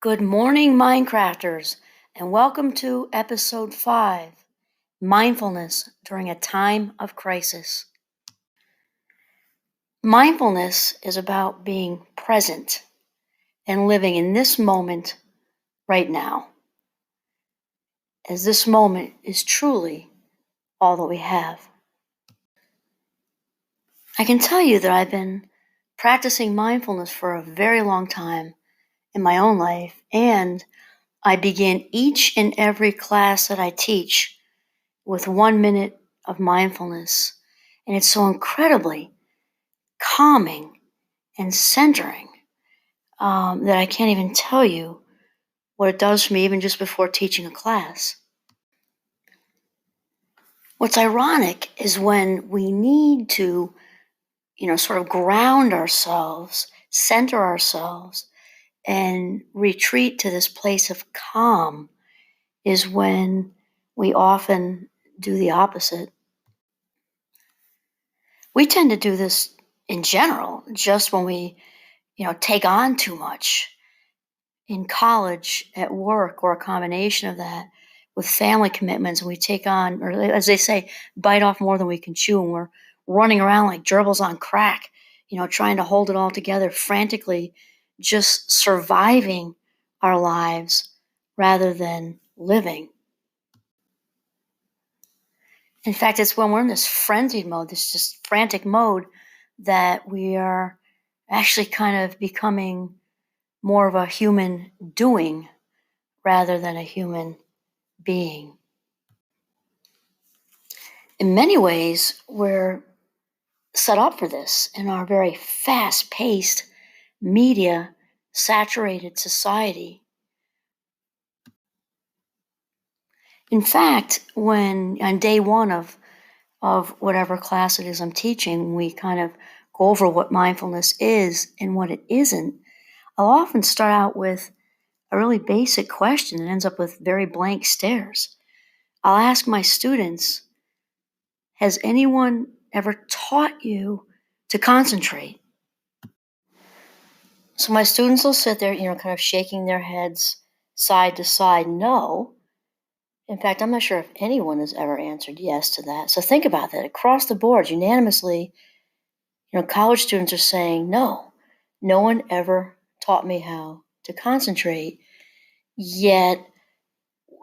Good morning, Minecrafters, and welcome to episode 5, Mindfulness During a Time of Crisis. Mindfulness is about being present and living in this moment right now, as this moment is truly all that we have. I can tell you that I've been practicing mindfulness for a very long time in my own life, and I begin each and every class that I teach with 1 minute of mindfulness. And it's so incredibly calming and centering that I can't even tell you what it does for me even just before teaching a class. What's ironic is when we need to, sort of ground ourselves, center ourselves, and retreat to this place of calm is when we often do the opposite. We tend to do this in general, just when we, take on too much in college, at work, or a combination of that with family commitments. And we take on, or as they say, bite off more than we can chew. And we're running around like gerbils on crack, trying to hold it all together frantically, just surviving our lives rather than living. In fact, it's when we're in this frenzied mode, this just frantic mode, that we are actually kind of becoming more of a human doing rather than a human being. In many ways, we're set up for this in our very fast-paced, media-saturated society. In fact, when on day one of whatever class it is I'm teaching, we kind of go over what mindfulness is and what it isn't. I'll often start out with a really basic question and ends up with very blank stares. I'll ask my students, has anyone ever taught you to concentrate? So my students will sit there, kind of shaking their heads side to side. No. In fact, I'm not sure if anyone has ever answered yes to that. So think about that. Across the board, unanimously, college students are saying, no one ever taught me how to concentrate. Yet,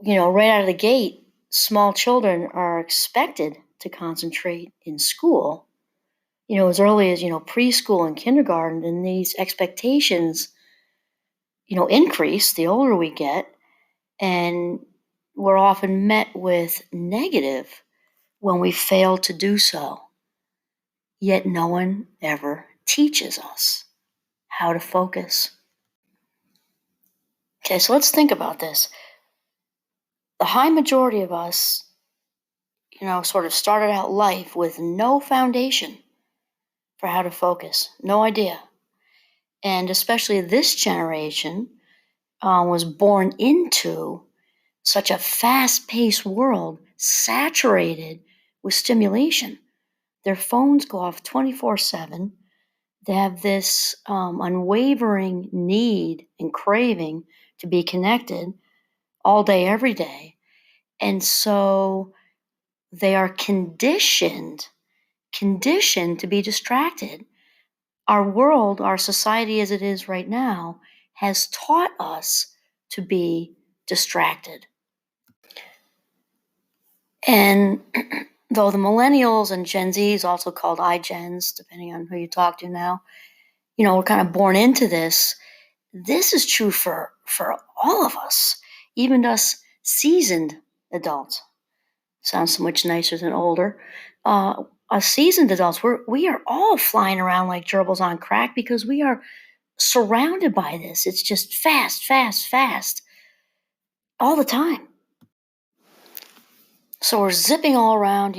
right out of the gate, small children are expected to concentrate in school, as early as, preschool and kindergarten. And these expectations, increase the older we get. And we're often met with negative when we fail to do so. Yet no one ever teaches us how to focus. Okay, so let's think about this. The high majority of us, sort of started out life with no foundation for how to focus, no idea. And especially this generation was born into such a fast-paced world, saturated with stimulation. Their phones go off 24/7. They have this unwavering need and craving to be connected all day, every day. And so they are conditioned to be distracted. Our world, our society as it is right now, has taught us to be distracted. And though the millennials and Gen Zs, also called iGens, depending on who you talk to now, we're kind of born into this. This is true for all of us, even us seasoned adults. Sounds so much nicer than older. Us seasoned adults, we are all flying around like gerbils on crack because we are surrounded by this. It's just fast, fast, fast, all the time. So we're zipping all around,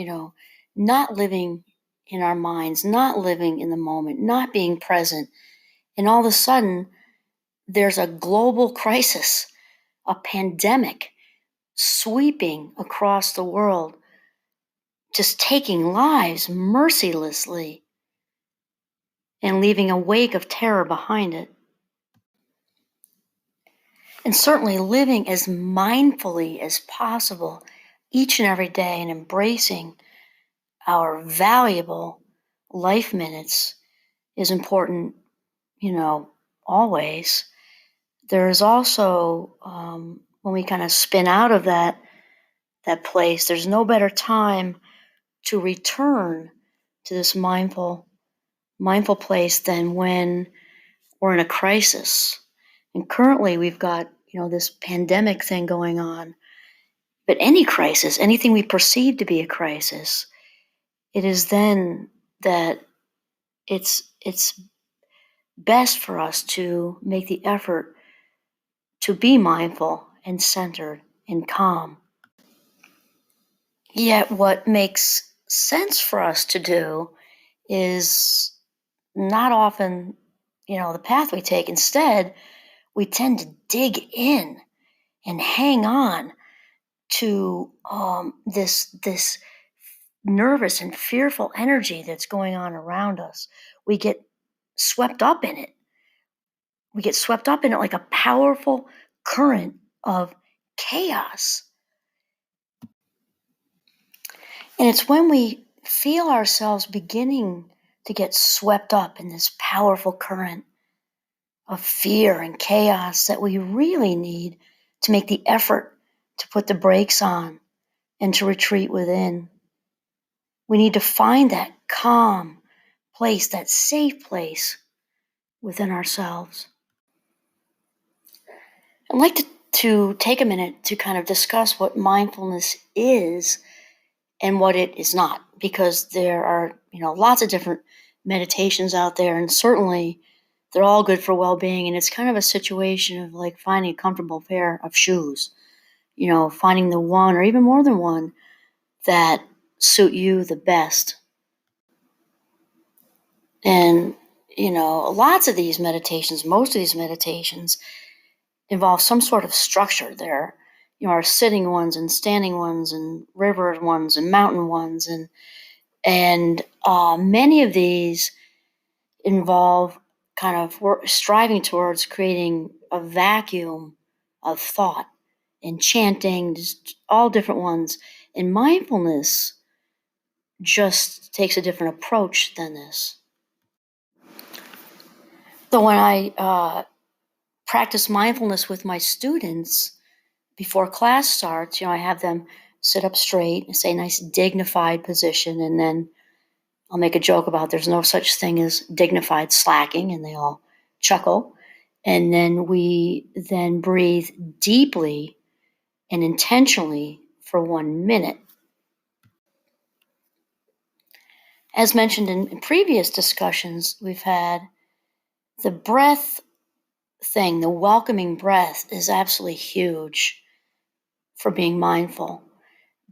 not living in our minds, not living in the moment, not being present. And all of a sudden, there's a global crisis, a pandemic sweeping across the world, just taking lives mercilessly and leaving a wake of terror behind it. And certainly living as mindfully as possible each and every day and embracing our valuable life minutes is important, always. There is also, when we kind of spin out of that place, there's no better time to return to this mindful place than when we're in a crisis. And currently we've got, this pandemic thing going on. But any crisis, anything we perceive to be a crisis, it is then that it's best for us to make the effort to be mindful and centered and calm. Yet what makes sense for us to do is not often, the path we take. Instead, we tend to dig in and hang on to this nervous and fearful energy that's going on around us. We get swept up in it. We get swept up in it like a powerful current of chaos. And it's when we feel ourselves beginning to get swept up in this powerful current of fear and chaos that we really need to make the effort to put the brakes on and to retreat within. We need to find that calm place, that safe place within ourselves. I'd like to take a minute to kind of discuss what mindfulness is and what it is not, because there are, lots of different meditations out there, and certainly they're all good for well-being, and it's kind of a situation of like finding a comfortable pair of shoes, finding the one or even more than one that suit you the best. And, lots of these meditations, most of these meditations involve some sort of structure. There, are sitting ones and standing ones and river ones and mountain ones, and many of these involve kind of striving towards creating a vacuum of thought and chanting, just all different ones. And mindfulness just takes a different approach than this. So when I practice mindfulness with my students before class starts, I have them sit up straight and say a nice dignified position, and then I'll make a joke about there's no such thing as dignified slacking, and they all chuckle. And then we then breathe deeply and intentionally for 1 minute. As mentioned in previous discussions we've had, the breath thing, the welcoming breath, is absolutely huge for being mindful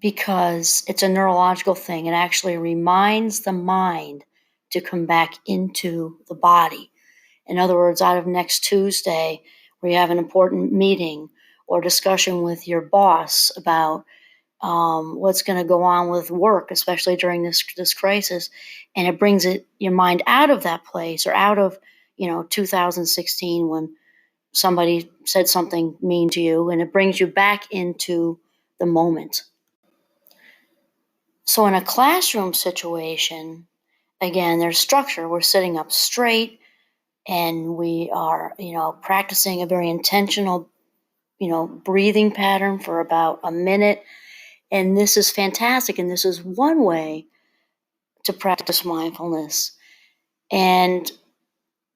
because it's a neurological thing. It actually reminds the mind to come back into the body. In other words, out of next Tuesday, where you have an important meeting or discussion with your boss about what's going to go on with work, especially during this crisis, and it brings your mind out of that place, or out of 2016 when somebody said something mean to you, and it brings you back into the moment. So in a classroom situation, again, there's structure. We're sitting up straight, and we are, practicing a very intentional, breathing pattern for about a minute. And this is fantastic. And this is one way to practice mindfulness. And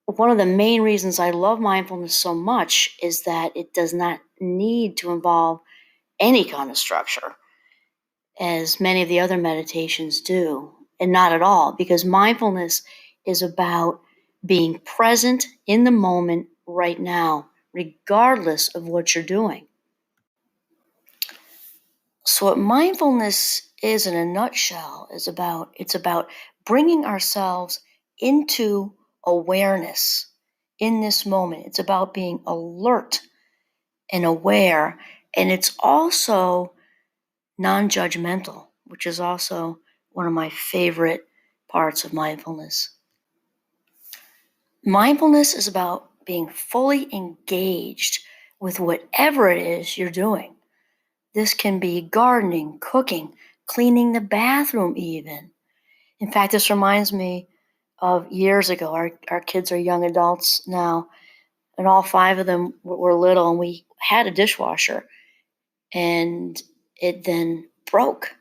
one of the main reasons I love mindfulness so much is that it does not need to involve any kind of structure, as many of the other meditations do, and not at all, because mindfulness is about being present in the moment right now, regardless of what you're doing. So what mindfulness is in a nutshell is it's about bringing ourselves into awareness in this moment. It's about being alert and aware, and it's also non-judgmental, which is also one of my favorite parts of mindfulness. Mindfulness is about being fully engaged with whatever it is you're doing. This can be gardening, cooking, cleaning the bathroom even. In fact, this reminds me of years ago. Our kids are young adults now, and all five of them were little, and we had a dishwasher, and it then broke.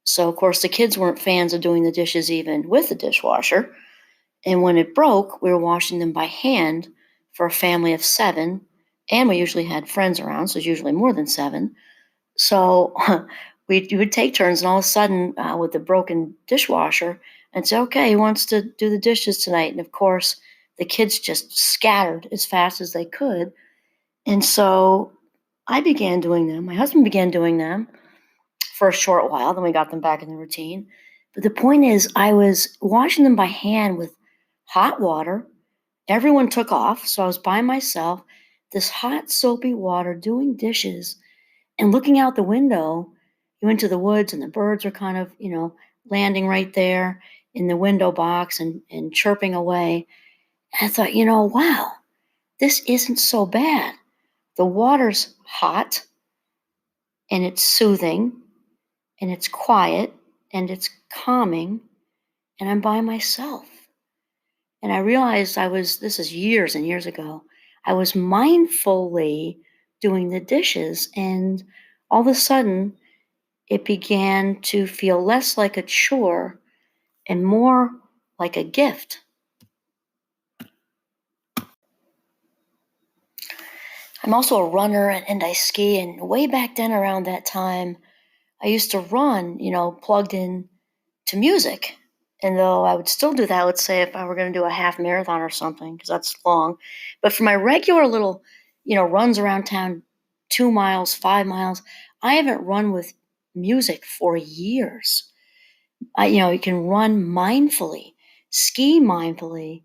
So, of course, the kids weren't fans of doing the dishes even with the dishwasher. And when it broke, we were washing them by hand for a family of seven. And we usually had friends around, so it's usually more than seven. So we would take turns, and all of a sudden, with the broken dishwasher, and say, okay, who wants to do the dishes tonight? And of course, the kids just scattered as fast as they could. And so I began doing them. My husband began doing them for a short while. Then we got them back in the routine. But the point is, I was washing them by hand with hot water. Everyone took off, so I was by myself, this hot, soapy water, doing dishes and looking out the window. You into the woods, and the birds are kind of, landing right there in the window box and chirping away. And I thought, wow, this isn't so bad. The water's hot, and it's soothing, and it's quiet, and it's calming, and I'm by myself. And I realized this is years and years ago, I was mindfully doing the dishes, and all of a sudden, it began to feel less like a chore and more like a gift. I'm also a runner and I ski, and way back then around that time, I used to run, plugged in to music. And though I would still do that, let's say if I were going to do a half marathon or something, because that's long. But for my regular little, runs around town, 2 miles, 5 miles, I haven't run with music for years. You can run mindfully, ski mindfully.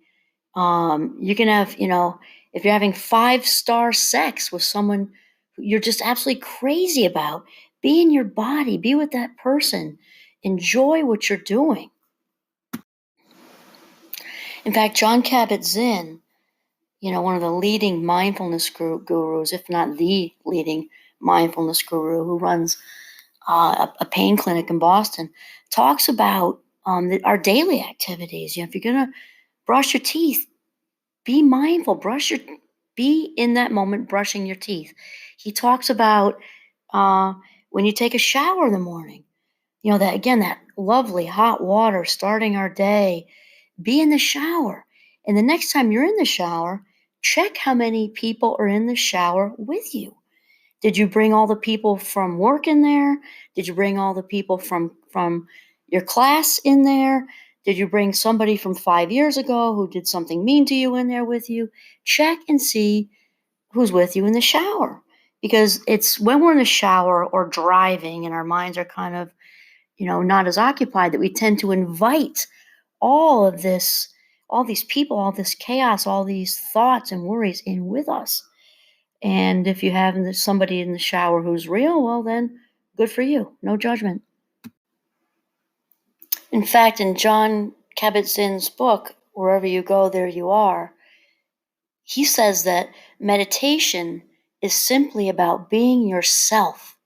You can have, if you're having 5-star sex with someone you're just absolutely crazy about, be in your body, be with that person, enjoy what you're doing. In fact, John Kabat-Zinn, one of the leading mindfulness gurus, if not the leading mindfulness guru, who runs a pain clinic in Boston, talks about our daily activities. If you're going to brush your teeth, be mindful, be in that moment brushing your teeth. He talks about when you take a shower in the morning, that lovely hot water starting our day, be in the shower. And the next time you're in the shower, check how many people are in the shower with you. Did you bring all the people from work in there? Did you bring all the people from your class in there? Did you bring somebody from 5 years ago who did something mean to you in there with you? Check and see who's with you in the shower. Because it's when we're in the shower or driving and our minds are kind of, not as occupied, that we tend to invite all of this, all these people, all this chaos, all these thoughts and worries in with us. And if you have somebody in the shower who's real, well, then good for you. No judgment. In fact, in John Kabat-Zinn's book, Wherever You Go, There You Are, he says that meditation is simply about being yourself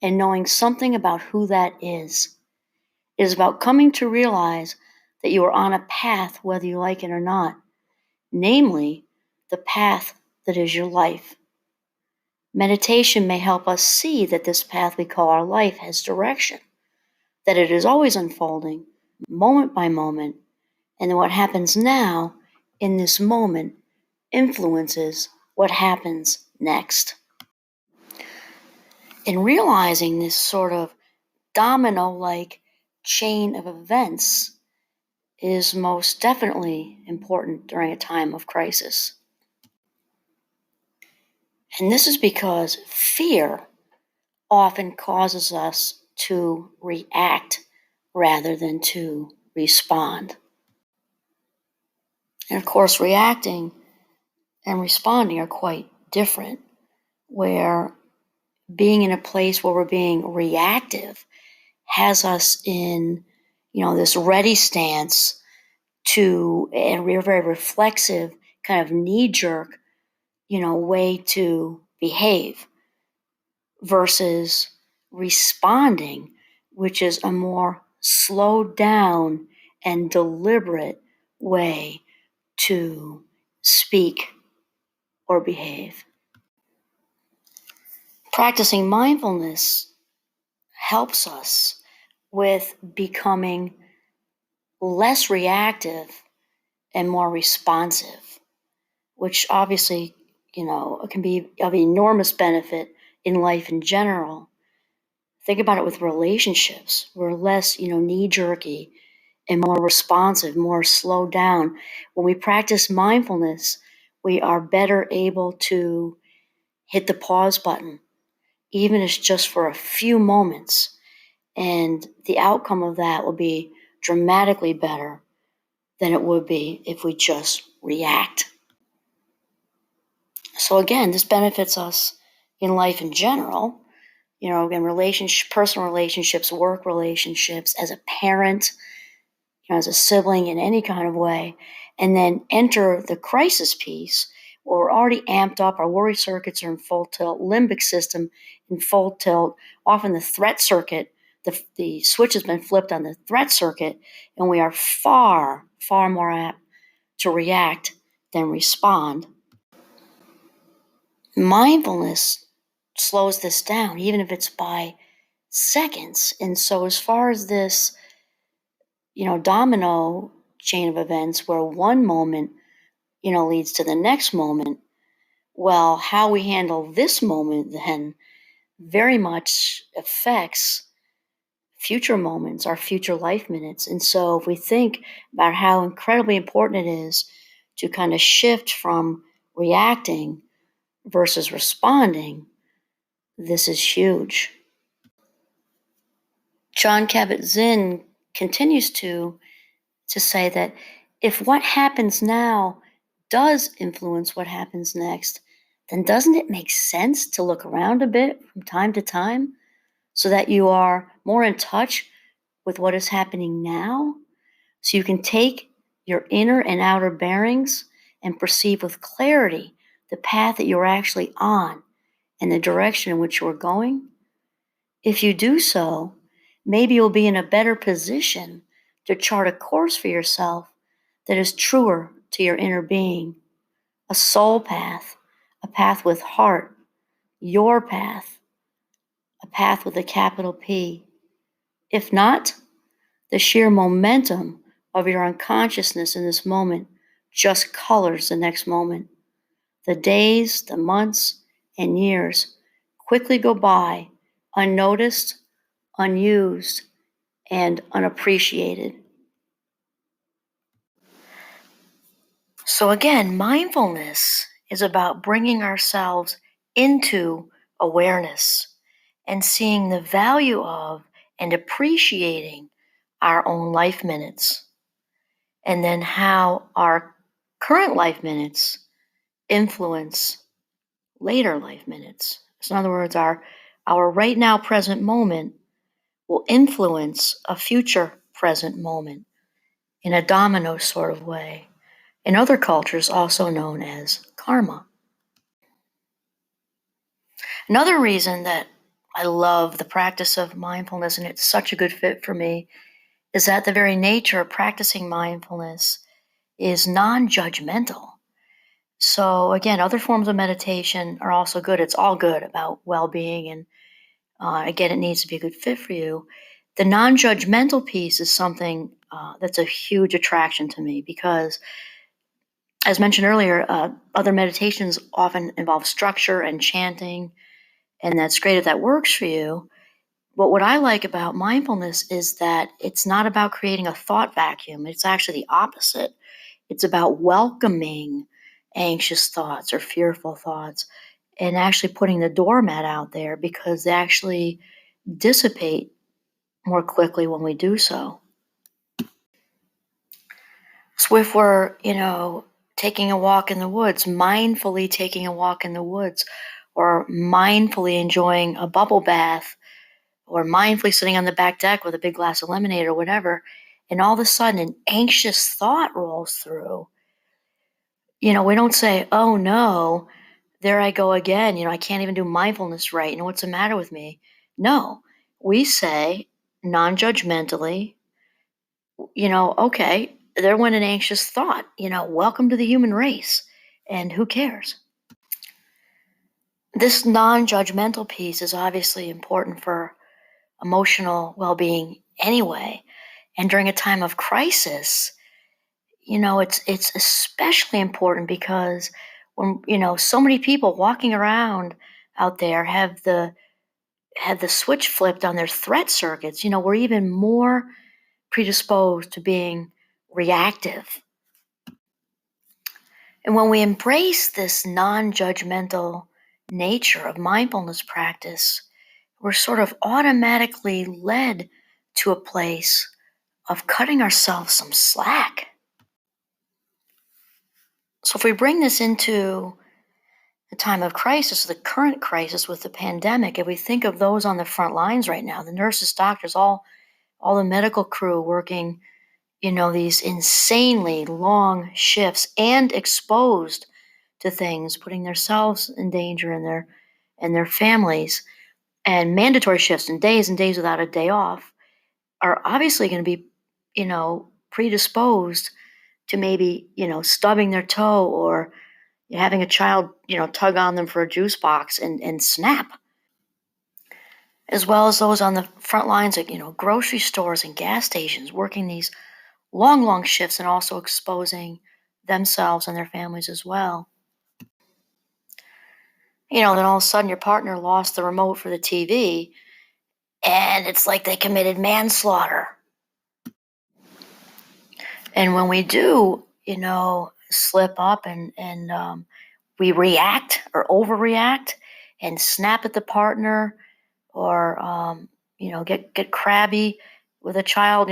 and knowing something about who that is. It is about coming to realize that you are on a path, whether you like it or not, namely, the path that is your life. Meditation may help us see that this path we call our life has direction, that it is always unfolding, moment by moment, and that what happens now in this moment influences what happens next. In realizing this sort of domino-like chain of events is most definitely important during a time of crisis. And this is because fear often causes us to react rather than to respond. And of course, reacting and responding are quite different, where being in a place where we're being reactive has us in, this ready stance and we're very reflexive, kind of knee-jerk, way to behave, versus responding, which is a more slowed down and deliberate way to speak or behave. Practicing mindfulness helps us with becoming less reactive and more responsive, which obviously, can be of enormous benefit in life in general. Think about it with relationships. We're less, knee-jerky and more responsive, more slowed down. When we practice mindfulness, we are better able to hit the pause button, even if it's just for a few moments. And the outcome of that will be dramatically better than it would be if we just react. So again, this benefits us in life in general. Again, personal relationships, work relationships, as a parent, as a sibling, in any kind of way. And then enter the crisis piece where we're already amped up, our worry circuits are in full tilt, limbic system in full tilt, often the threat circuit, the switch has been flipped on the threat circuit, and we are far, far more apt to react than respond. Mindfulness slows this down, even if it's by seconds. And so as far as this, domino chain of events where one moment, leads to the next moment, well, how we handle this moment then very much affects future moments, our future life minutes. And so if we think about how incredibly important it is to kind of shift from reacting versus responding, this is huge. Jon Kabat-Zinn continues to say that if what happens now does influence what happens next, then doesn't it make sense to look around a bit from time to time so that you are more in touch with what is happening now, so you can take your inner and outer bearings and perceive with clarity the path that you're actually on and the direction in which you're going? If you do so, maybe you'll be in a better position to chart a course for yourself that is truer to your inner being, a soul path, a path with heart, your path, a path with a capital P. If not, the sheer momentum of your unconsciousness in this moment just colors the next moment. The days, the months, and years quickly go by, unnoticed, unused, and unappreciated. So again, mindfulness is about bringing ourselves into awareness and seeing the value of and appreciating our own life minutes, and then how our current life minutes influence later life minutes. So in other words, our right now present moment will influence a future present moment in a domino sort of way, in other cultures also known as karma. Another reason that I love the practice of mindfulness, and it's such a good fit for me, is that the very nature of practicing mindfulness is non-judgmental. So again, other forms of meditation are also good. It's all good about well-being, and again, it needs to be a good fit for you. The non-judgmental piece is something that's a huge attraction to me because, as mentioned earlier, other meditations often involve structure and chanting, and that's great if that works for you. But what I like about mindfulness is that it's not about creating a thought vacuum. It's actually the opposite. It's about welcoming anxious thoughts or fearful thoughts and actually putting the doormat out there, because they actually dissipate more quickly when we do so. So if we're, taking a walk in the woods, mindfully taking a walk in the woods, or mindfully enjoying a bubble bath, or mindfully sitting on the back deck with a big glass of lemonade or whatever, and all of a sudden an anxious thought rolls through, we don't say, oh no, there I go again. I can't even do mindfulness right. What's the matter with me? No, we say non judgmentally, okay, there went an anxious thought, welcome to the human race. And who cares? This non judgmental piece is obviously important for emotional well being anyway. And during a time of crisis, it's especially important because when, so many people walking around out there have the switch flipped on their threat circuits, we're even more predisposed to being reactive. And when we embrace this non judgmental nature of mindfulness practice, we're sort of automatically led to a place of cutting ourselves some slack. So if we bring this into the time of crisis, the current crisis with the pandemic, if we think of those on the front lines right now, the nurses, doctors, all the medical crew working, these insanely long shifts and exposed to things, putting themselves in danger and their families, and mandatory shifts and days without a day off, are obviously going to be, predisposed to maybe, stubbing their toe or having a child, tug on them for a juice box and snap. As well as those on the front lines at, grocery stores and gas stations working these long, long shifts and also exposing themselves and their families as well. Then all of a sudden your partner lost the remote for the TV and it's like they committed manslaughter. And when we do, slip up and we react or overreact and snap at the partner or, get crabby with a child,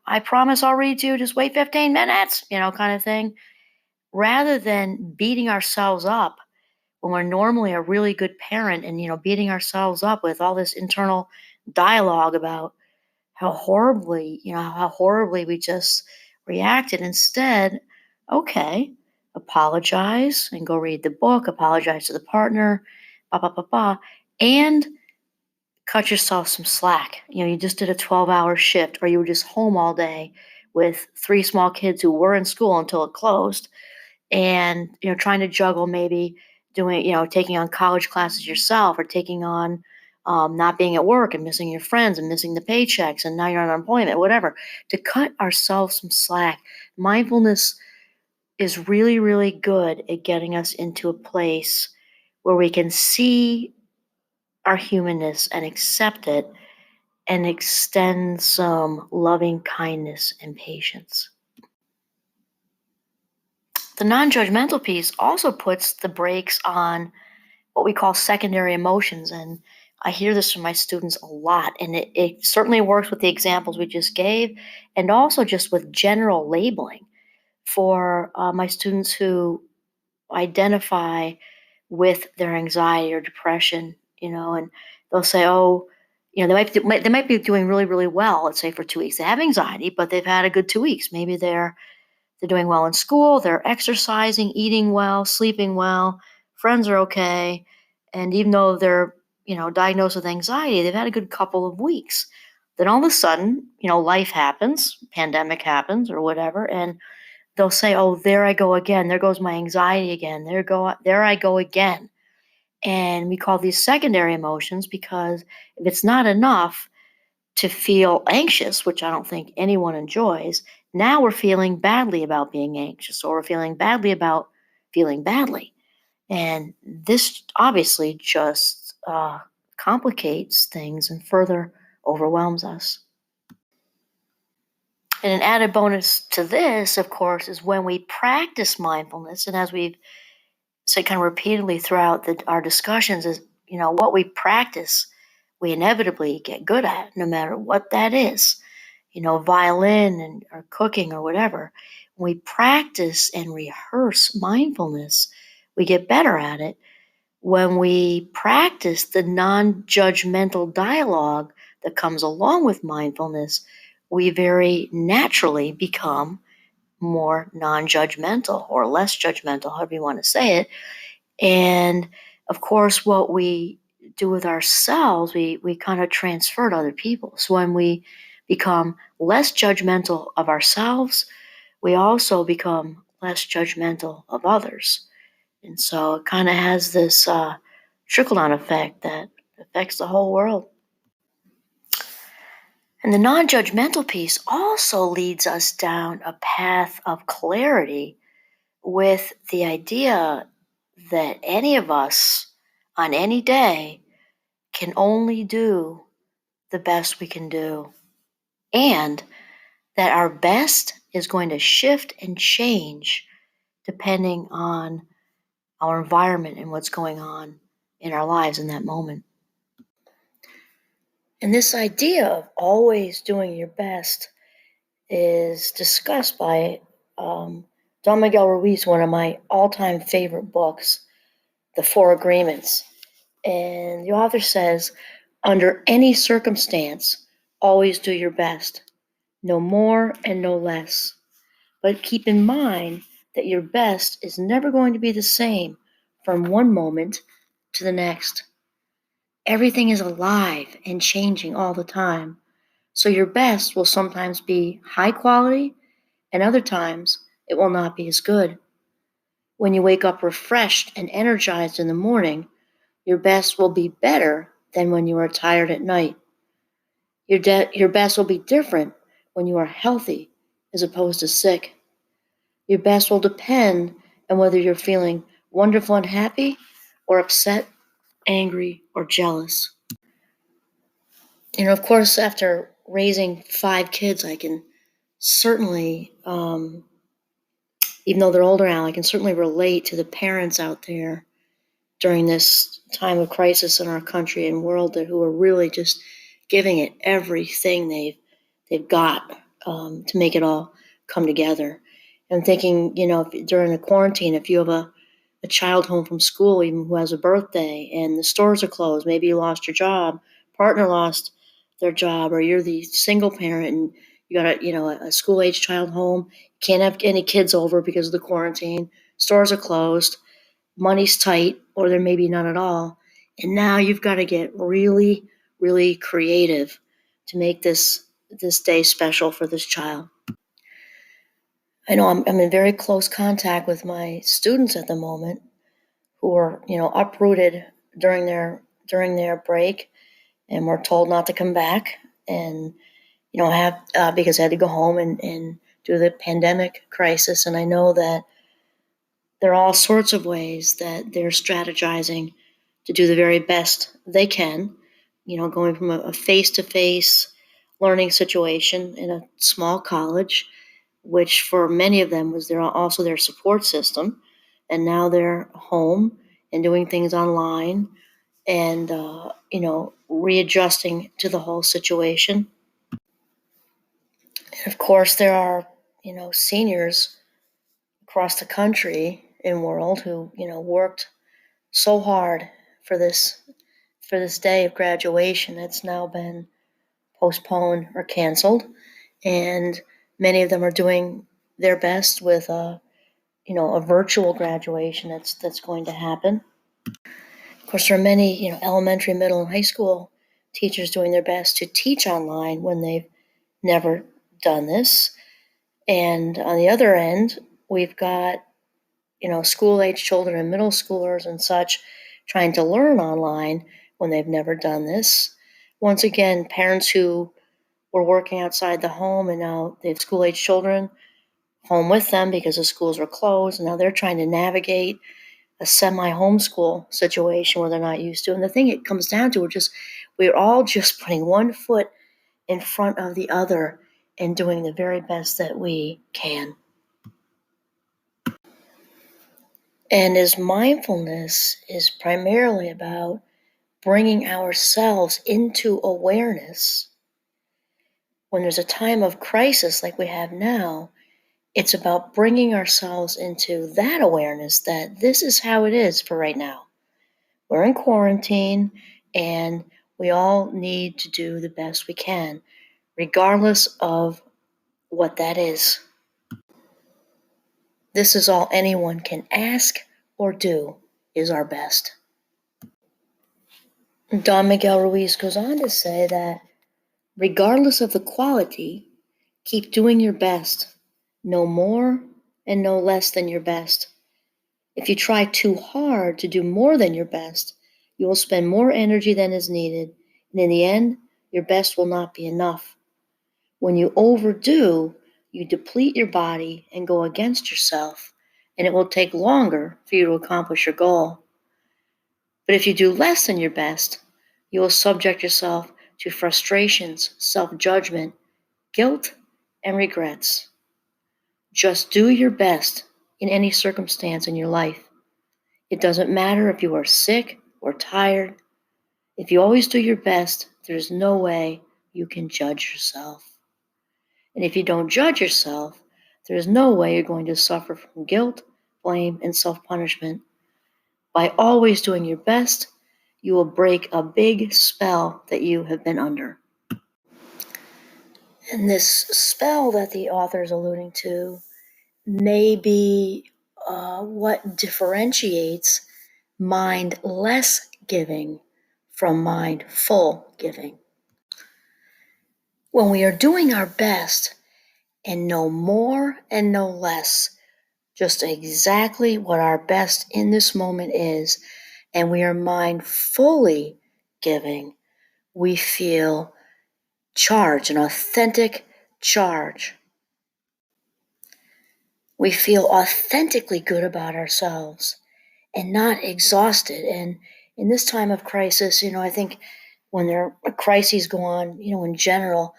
I promise I'll read you, just wait 15 minutes, kind of thing. Rather than beating ourselves up when we're normally a really good parent and, beating ourselves up with all this internal dialogue about how horribly we just reacted. Instead, okay, apologize and go read the book, apologize to the partner, and cut yourself some slack. You just did a 12-hour shift or you were just home all day with 3 small kids who were in school until it closed and, trying to juggle maybe doing, taking on college classes yourself or taking on not being at work and missing your friends and missing the paychecks and now you're on unemployment, whatever, to cut ourselves some slack. Mindfulness is really, really good at getting us into a place where we can see our humanness and accept it and extend some loving kindness and patience. The non judgmental piece also puts the brakes on what we call secondary emotions. And I hear this from my students a lot. And it certainly works with the examples we just gave and also just with general labeling for my students who identify with their anxiety or depression, and they'll say, oh, they might be doing really, really well, let's say for 2 weeks. They have anxiety, but they've had a good 2 weeks. Maybe they're doing well in school, they're exercising, eating well, sleeping well, friends are okay. And even though they're, diagnosed with anxiety, they've had a good couple of weeks. Then all of a sudden, life happens, pandemic happens or whatever, and they'll say, oh, there I go again. There goes my anxiety again. There I go again. And we call these secondary emotions because if it's not enough to feel anxious, which I don't think anyone enjoys, now we're feeling badly about being anxious or we're feeling badly about feeling badly. And this obviously just complicates things and further overwhelms us. And an added bonus to this, of course, is when we practice mindfulness, and as we've said kind of repeatedly throughout our discussions, is what we practice, we inevitably get good at, no matter what that is. Violin or cooking or whatever. When we practice and rehearse mindfulness, we get better at it. When we practice the non-judgmental dialogue that comes along with mindfulness, we very naturally become more non-judgmental or less judgmental, however you want to say it. And of course, what we do with ourselves, we kind of transfer to other people. So when we become less judgmental of ourselves, we also become less judgmental of others. And so it kind of has this trickle down effect that affects the whole world. And the non judgmental piece also leads us down a path of clarity with the idea that any of us on any day can only do the best we can do, and that our best is going to shift and change depending on our environment and what's going on in our lives in that moment. And this idea of always doing your best is discussed by Don Miguel Ruiz, one of my all time favorite books, The Four Agreements. And the author says, under any circumstance, always do your best, no more and no less. But keep in mind that your best is never going to be the same from one moment to the next. Everything is alive and changing all the time. So your best will sometimes be high quality, and other times it will not be as good. When you wake up refreshed and energized in the morning, your best will be better than when you are tired at night. Your best will be different when you are healthy as opposed to sick. Your best will depend on whether you're feeling wonderful and happy or upset, angry, or jealous. Of course, after raising 5 kids, I can certainly, even though they're older now, I can certainly relate to the parents out there during this time of crisis in our country and world who are really just giving it everything they've got to make it all come together. I'm thinking, during the quarantine, if you have a child home from school, even who has a birthday, and the stores are closed, maybe you lost your job, partner lost their job, or you're the single parent and you got a school age child home, can't have any kids over because of the quarantine, stores are closed, money's tight, or there may be none at all. And now you've got to get really, really creative to make this day special for this child. I know I'm in very close contact with my students at the moment who are, uprooted during their break and were told not to come back and, have because they had to go home and do the pandemic crisis. And I know that there are all sorts of ways that they're strategizing to do the very best they can, going from a face-to-face learning situation in a small college, which for many of them was also their support system. And now they're home and doing things online and, readjusting to the whole situation. And of course, there are, seniors across the country and world who, worked so hard for this day of graduation that's now been postponed or canceled, and many of them are doing their best with a virtual graduation that's going to happen. Of course, there are many elementary, middle, and high school teachers doing their best to teach online when they've never done this. And on the other end, we've got school-age children and middle schoolers and such trying to learn online when they've never done this. Once again, parents who were working outside the home and now they have school-age children home with them because the schools are closed, and now they're trying to navigate a semi-homeschool situation where they're not used to. And the thing it comes down to, we're all just putting one foot in front of the other and doing the very best that we can. And as mindfulness is primarily about bringing ourselves into awareness, when there's a time of crisis like we have now, it's about bringing ourselves into that awareness that this is how it is for right now. We're in quarantine and we all need to do the best we can, regardless of what that is. This is all anyone can ask or do. is our best. Don Miguel Ruiz goes on to say that regardless of the quality, keep doing your best, no more and no less than your best. If you try too hard to do more than your best, you will spend more energy than is needed, and in the end, your best will not be enough. When you overdo, you deplete your body and go against yourself, and it will take longer for you to accomplish your goal. But if you do less than your best, you will subject yourself to frustrations, self-judgment, guilt, and regrets. Just do your best in any circumstance in your life. It doesn't matter if you are sick or tired. If you always do your best, there's no way you can judge yourself. And if you don't judge yourself, there's no way you're going to suffer from guilt, blame, and self-punishment. By always doing your best, you will break a big spell that you have been under. And this spell that the author is alluding to may be what differentiates mindless giving from mindful giving. When we are doing our best and no more and no less, just exactly what our best in this moment is, and we are mindfully giving, we feel charge, an authentic charge. We feel authentically good about ourselves and not exhausted. And in this time of crisis, I think when there are crises go on, in general,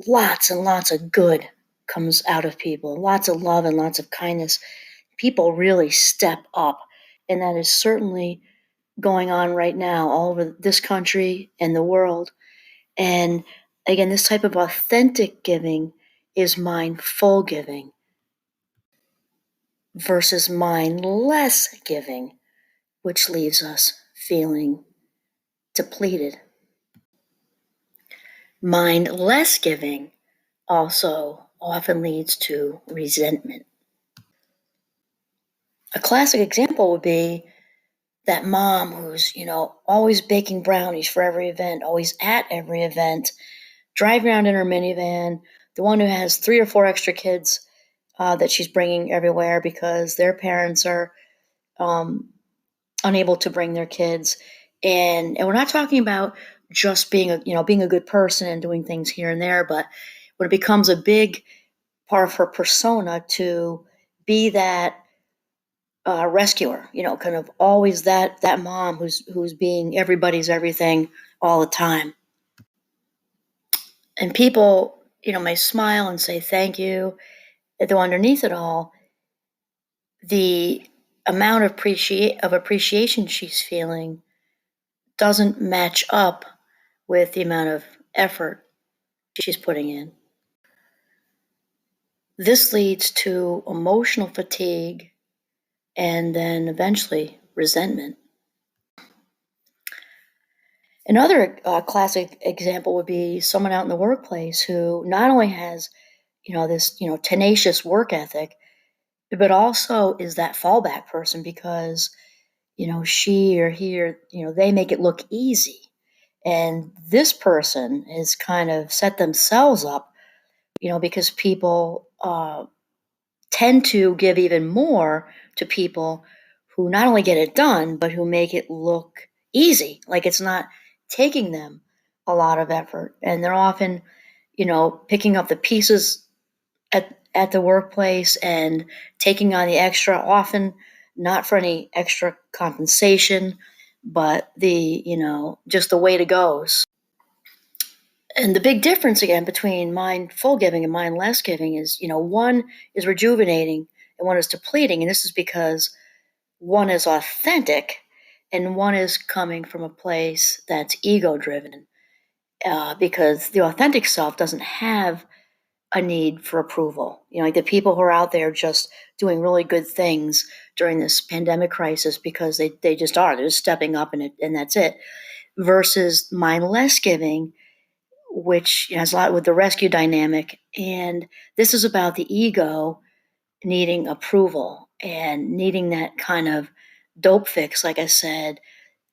lots and lots of good comes out of people, lots of love and lots of kindness. People really step up. And that is certainly going on right now all over this country and the world. And again, this type of authentic giving is mindful giving versus mindless giving, which leaves us feeling depleted. Mindless giving also often leads to resentment. A classic example would be that mom who's, always baking brownies for every event, always at every event, driving around in her minivan, the one who has 3 or 4 extra kids that she's bringing everywhere because their parents are unable to bring their kids. And we're not talking about just being a good person and doing things here and there, but when it becomes a big part of her persona to be that rescuer, kind of always that mom who's being everybody's everything all the time. And people, may smile and say thank you, though underneath it all, the amount of appreciation she's feeling doesn't match up with the amount of effort she's putting in. This leads to emotional fatigue and then eventually resentment. Another classic example would be someone out in the workplace who not only has, this, tenacious work ethic, but also is that fallback person because, she or he or, they make it look easy. And this person has kind of set themselves up, because people tend to give even more to people who not only get it done, but who make it look easy, like it's not taking them a lot of effort. And they're often, picking up the pieces at the workplace and taking on the extra, often not for any extra compensation, but just the way it goes. And the big difference again between mindful giving and mindless giving is, one is rejuvenating and one is depleting. And this is because one is authentic and one is coming from a place that's ego driven. Because the authentic self doesn't have a need for approval. Like the people who are out there just doing really good things during this pandemic crisis because they just are. They're just stepping up and that's it. Versus mindless giving, which has a lot with the rescue dynamic. And this is about the ego needing approval and needing that kind of dope fix, like I said,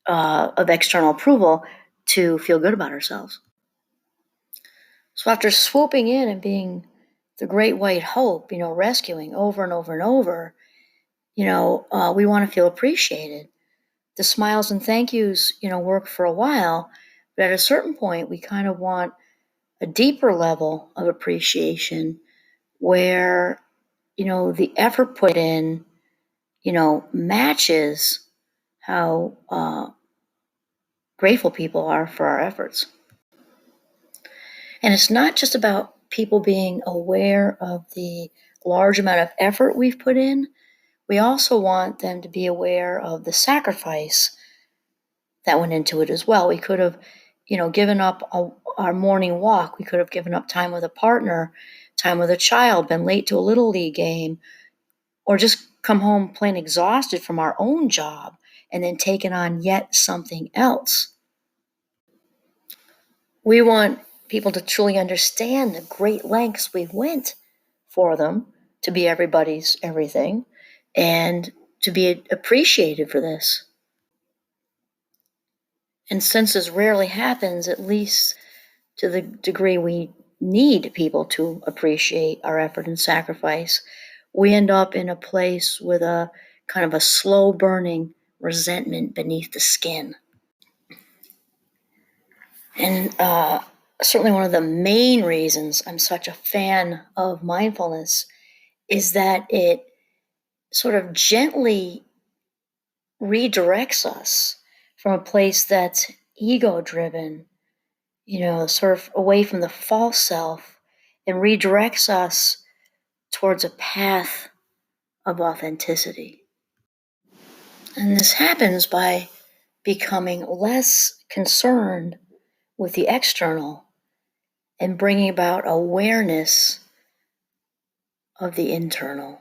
of external approval to feel good about ourselves. So after swooping in and being the great white hope, rescuing over and over and over, we want to feel appreciated. The smiles and thank yous, work for a while, but at a certain point, we kind of want a deeper level of appreciation where, the effort put in, matches how grateful people are for our efforts. And it's not just about people being aware of the large amount of effort we've put in. We also want them to be aware of the sacrifice that went into it as well. We could have, given up our morning walk. We could have given up time with a partner, time with a child, been late to a little league game, or just come home plain exhausted from our own job and then taken on yet something else. We want people to truly understand the great lengths we went for them to be everybody's everything and to be appreciated for this. And since this rarely happens, at least to the degree we need people to appreciate our effort and sacrifice, we end up in a place with a kind of a slow burning resentment beneath the skin. And certainly one of the main reasons I'm such a fan of mindfulness is that it sort of gently redirects us from a place that's ego driven, sort of away from the false self, and redirects us towards a path of authenticity. And this happens by becoming less concerned with the external and bringing about awareness of the internal.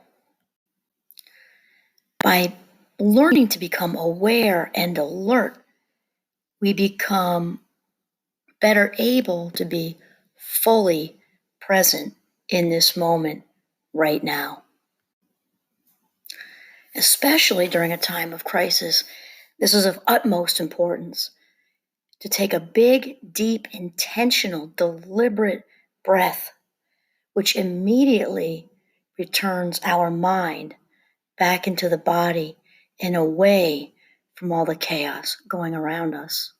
By learning to become aware and alert, we become better able to be fully present in this moment right now. Especially during a time of crisis, this is of utmost importance to take a big, deep, intentional, deliberate breath, which immediately returns our mind back into the body and away from all the chaos going around us.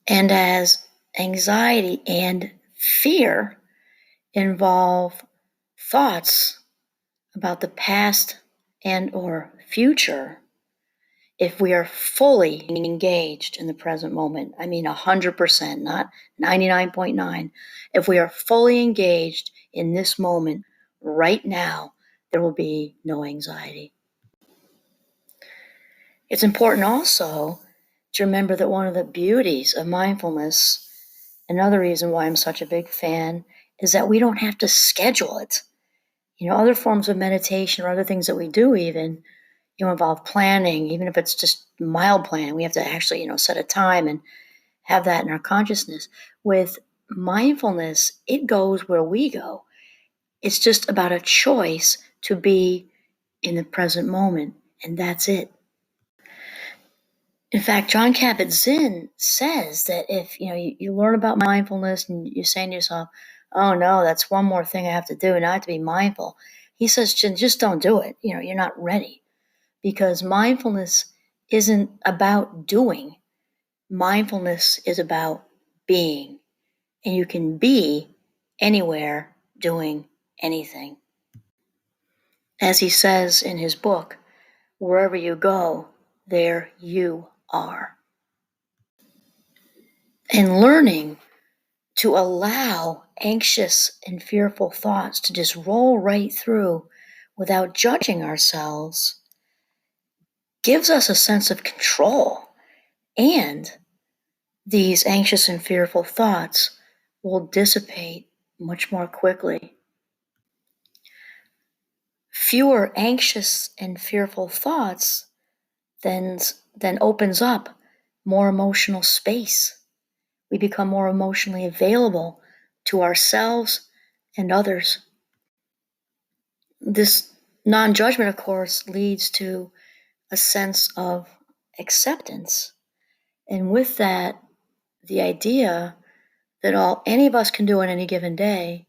And as anxiety and fear involve thoughts about the past and or future, if we are fully engaged in the present moment, I mean 100%, not 99.9, if we are fully engaged in this moment right now, there will be no anxiety. It's important also to remember that one of the beauties of mindfulness, another reason why I'm such a big fan, is that we don't have to schedule it. Other forms of meditation or other things that we do even, involve planning, even if it's just mild planning. We have to actually, set a time and have that in our consciousness. With mindfulness, it goes where we go. It's just about a choice to be in the present moment, and that's it. In fact, John Kabat-Zinn says that if you learn about mindfulness and you're saying to yourself, "Oh no, that's one more thing I have to do, and I have to be mindful," he says, "Just don't do it. You're not ready." Because mindfulness isn't about doing. Mindfulness is about being. And you can be anywhere doing anything. As he says in his book, wherever you go, there you are. And learning to allow anxious and fearful thoughts to just roll right through without judging ourselves gives us a sense of control. And these anxious and fearful thoughts will dissipate much more quickly. Fewer anxious and fearful thoughts then opens up more emotional space. We become more emotionally available to ourselves and others. This non-judgment, of course, leads to a sense of acceptance. And with that, the idea that all any of us can do on any given day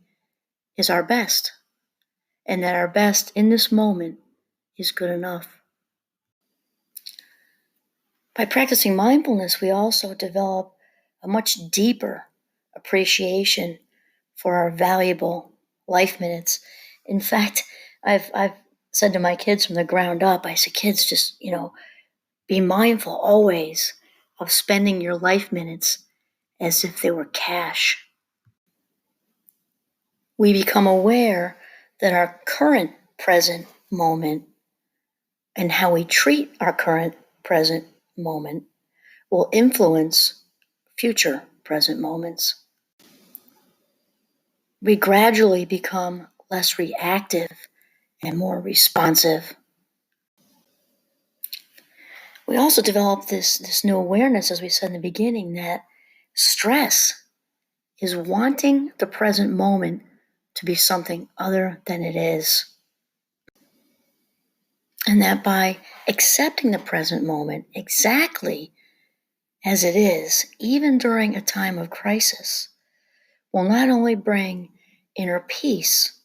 is our best, and that our best in this moment is good enough. By practicing mindfulness, we also develop a much deeper appreciation for our valuable life minutes. In fact, I've said to my kids from the ground up, I said, kids, just, be mindful always of spending your life minutes as if they were cash. We become aware that our current present moment and how we treat our current present moment will influence future present moments. We gradually become less reactive and more responsive. We also develop this new awareness, as we said in the beginning, that stress is wanting the present moment to be something other than it is. And that by accepting the present moment exactly as it is, even during a time of crisis, will not only bring inner peace,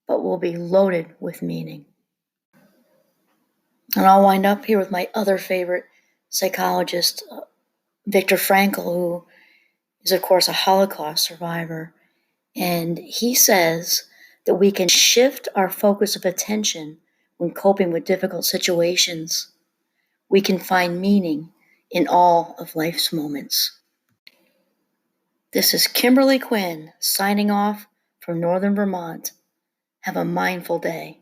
but will be loaded with meaning. And I'll wind up here with my other favorite psychologist, Viktor Frankl, who is, of course, a Holocaust survivor. And he says that we can shift our focus of attention when coping with difficult situations. We can find meaning in all of life's moments. This is Kimberly Quinn signing off from Northern Vermont. Have a mindful day.